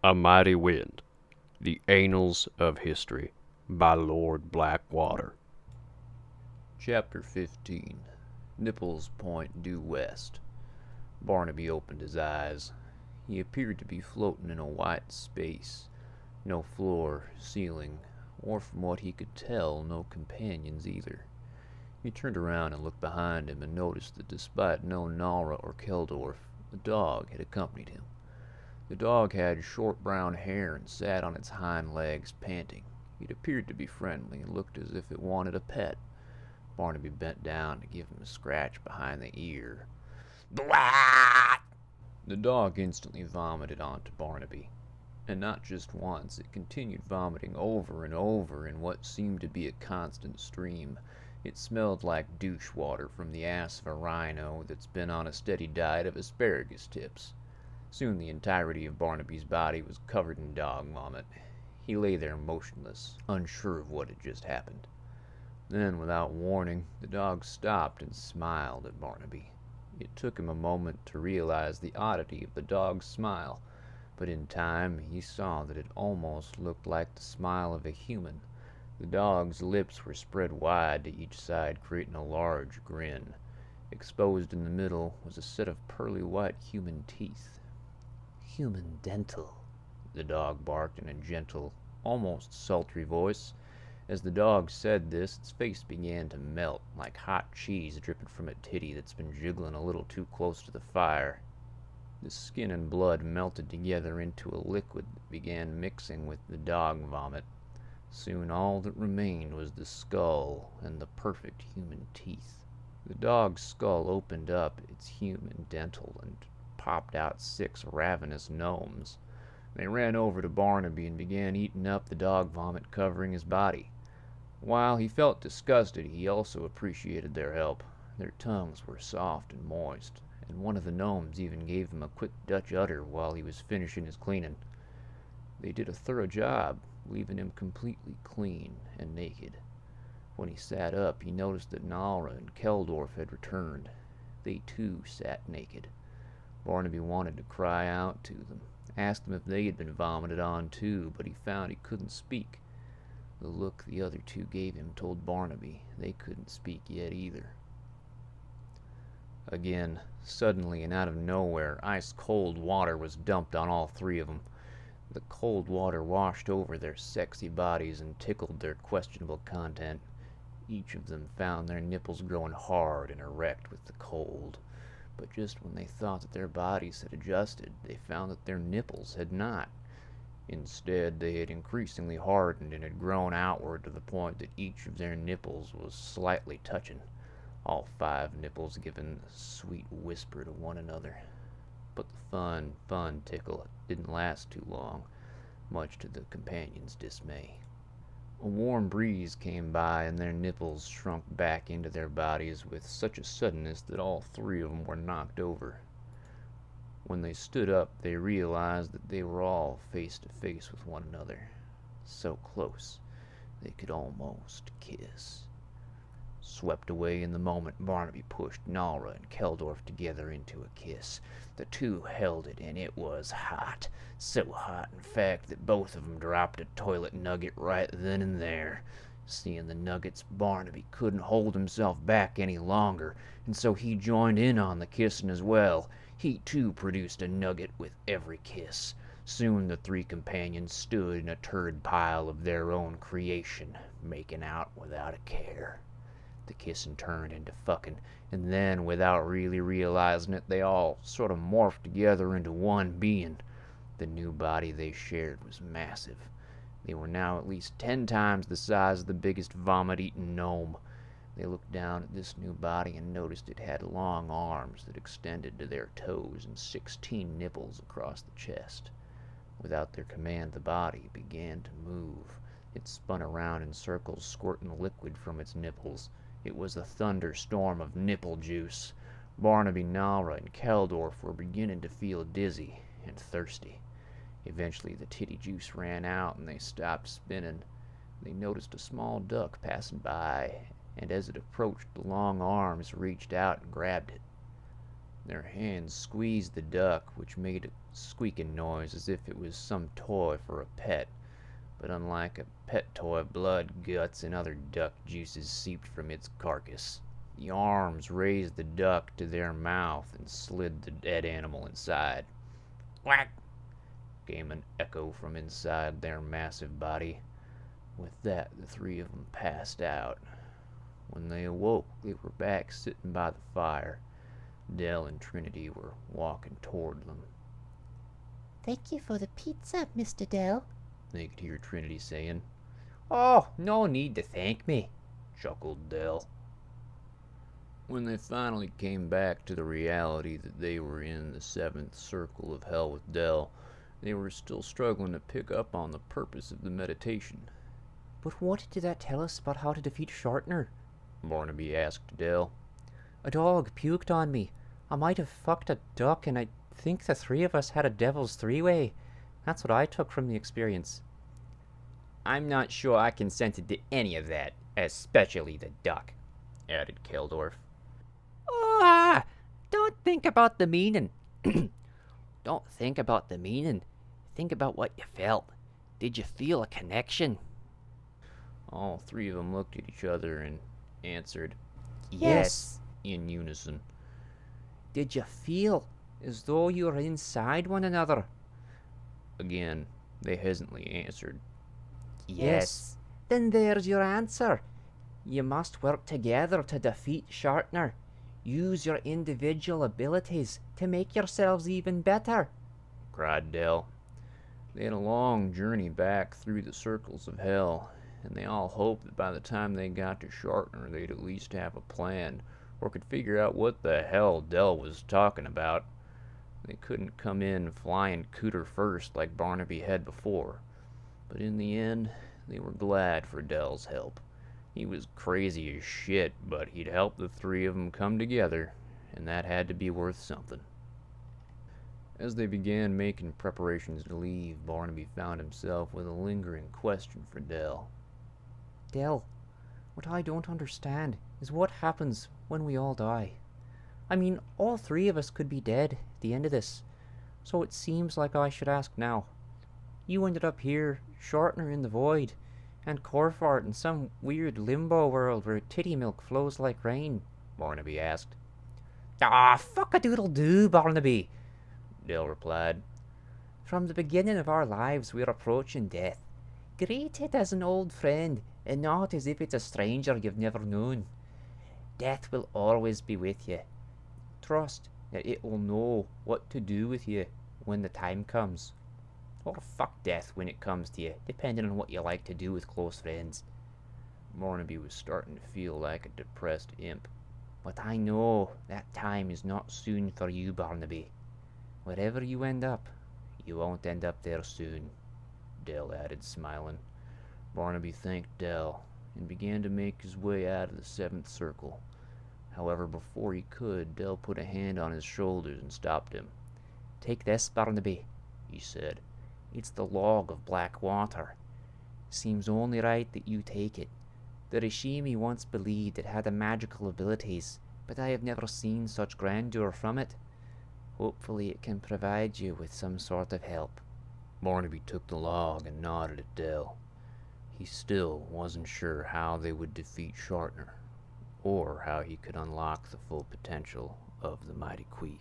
A Mighty Wind, The Annals of History, by Lord Blackwater. Chapter 15. Nipples Point due west. Barnaby opened his eyes. He appeared to be floating in a white space. No floor, ceiling, or from what he could tell, no companions either. He turned around and looked behind him and noticed that despite no Nara or Keldorf, a dog had accompanied him. The dog had short brown hair and sat on its hind legs, panting. It appeared to be friendly and looked as if it wanted a pet. Barnaby bent down to give him a scratch behind the ear. Blah! The dog instantly vomited onto Barnaby. And not just once, it continued vomiting over and over in what seemed to be a constant stream. It smelled like douche water from the ass of a rhino that's been on a steady diet of asparagus tips. Soon the entirety of Barnaby's body was covered in dog vomit. He lay there motionless, unsure of what had just happened. Then, without warning, the dog stopped and smiled at Barnaby. It took him a moment to realize the oddity of the dog's smile, but in time he saw that it almost looked like the smile of a human. The dog's lips were spread wide to each side, creating a large grin. Exposed in the middle was a set of pearly white human teeth. "Human dental," the dog barked in a gentle, almost sultry voice. As the dog said this, its face began to melt, like hot cheese dripping from a titty that's been jiggling a little too close to the fire. The skin and blood melted together into a liquid that began mixing with the dog vomit. Soon all that remained was the skull and the perfect human teeth. The dog's skull opened up its human dental and popped out 6 ravenous gnomes. They ran over to Barnaby and began eating up the dog vomit covering his body. While he felt disgusted, he also appreciated their help. Their tongues were soft and moist, and one of the gnomes even gave him a quick Dutch udder while he was finishing his cleaning. They did a thorough job, leaving him completely clean and naked. When he sat up, he noticed that Nara and Keldorf had returned. They too sat naked. Barnaby wanted to cry out to them, ask them if they had been vomited on too, but he found he couldn't speak. The look the other two gave him told Barnaby they couldn't speak yet either. Again, suddenly and out of nowhere, ice-cold water was dumped on all 3 of them. The cold water washed over their sexy bodies and tickled their questionable content. Each of them found their nipples growing hard and erect with the cold. But just when they thought that their bodies had adjusted, they found that their nipples had not. Instead, they had increasingly hardened and had grown outward to the point that each of their nipples was slightly touching, all 5 nipples giving a sweet whisper to one another. But the fun tickle didn't last too long, much to the companions' dismay. A warm breeze came by, and their nipples shrunk back into their bodies with such a suddenness that all 3 of them were knocked over. When they stood up, they realized that they were all face to face with one another, so close they could almost kiss. Swept away in the moment, Barnaby pushed Nara and Keldorf together into a kiss. The 2 held it, and it was hot. So hot, in fact, that both of them dropped a toilet nugget right then and there. Seeing the nuggets, Barnaby couldn't hold himself back any longer, and so he joined in on the kissing as well. He too produced a nugget with every kiss. Soon the 3 companions stood in a turd pile of their own creation, making out without a care. The kissing turned into fucking, and then, without really realizing it, they all sort of morphed together into one being. The new body they shared was massive. They were now at least 10 times the size of the biggest vomit-eating gnome. They looked down at this new body and noticed it had long arms that extended to their toes and 16 nipples across the chest. Without their command, the body began to move. It spun around in circles, squirting liquid from its nipples. It was a thunderstorm of nipple juice. Barnaby, Nara, and Keldorf were beginning to feel dizzy and thirsty. Eventually the titty juice ran out and they stopped spinning. They noticed a small duck passing by, and as it approached, the long arms reached out and grabbed it. Their hands squeezed the duck, which made a squeaking noise as if it was some toy for a pet. But unlike a pet toy, blood, guts, and other duck juices seeped from its carcass. The arms raised the duck to their mouth and slid the dead animal inside. Whack! Came an echo from inside their massive body. With that, the three of them passed out. When they awoke, they were back sitting by the fire. Dell and Trinity were walking toward them. "Thank you for the pizza, Mr. Dell," They could hear Trinity saying. "Oh, no need to thank me," Chuckled Dell. When they finally came back to the reality that they were in the seventh circle of hell with Dell, they were still struggling to pick up on the purpose of the meditation. "But what did that tell us about how to defeat Shortner?" Barnaby asked Dell. "A dog puked on me. I might have fucked a duck, and I think the three of us had a devil's three-way. That's what I took from the experience." "I'm not sure I consented to any of that, especially the duck," added Keldorf. "Ah, don't think about the meaning. Don't think about the meaning. Think about what you felt. Did you feel a connection?" All three of them looked at each other and answered Yes. in unison. "Did you feel as though you were inside one another?" Again, they hesitantly answered. Yes. Then there's your answer. You must work together to defeat Shartner. Use your individual abilities to make yourselves even better," cried Dell. They had a long journey back through the circles of hell, and they all hoped that by the time they got to Shartner they'd at least have a plan, or could figure out what the hell Dell was talking about. They couldn't come in flying cooter first like Barnaby had before, but in the end they were glad for Dell's help. He was crazy as shit, but he'd helped the three of them come together, and that had to be worth something. As they began making preparations to leave, Barnaby found himself with a lingering question for Dell. "Dell, what I don't understand is what happens when we all die. I mean, all three of us could be dead at the end of this, so it seems like I should ask now. You ended up here, Shortner in the void, and Corfart in some weird limbo world where titty milk flows like rain," Barnaby asked. "Ah, fuck-a-doodle-doo, Barnaby," Dell replied. "From the beginning of our lives we're approaching death. Greet it as an old friend, and not as if it's a stranger you've never known. Death will always be with you. Trust that it will know what to do with you when the time comes. Or fuck death when it comes to you, depending on what you like to do with close friends." Barnaby was starting to feel like a depressed imp. "But I know that time is not soon for you, Barnaby. Wherever you end up, you won't end up there soon," Dell added, smiling. Barnaby thanked Dell and began to make his way out of the seventh circle. However, before he could, Dell put a hand on his shoulders and stopped him. "Take this, Barnaby," he said. "It's the log of black water. Seems only right that you take it. The Rishimi once believed it had magical abilities, but I have never seen such grandeur from it. Hopefully it can provide you with some sort of help." Barnaby took the log and nodded at Dell. He still wasn't sure how they would defeat Shartner, or how he could unlock the full potential of the mighty Queef.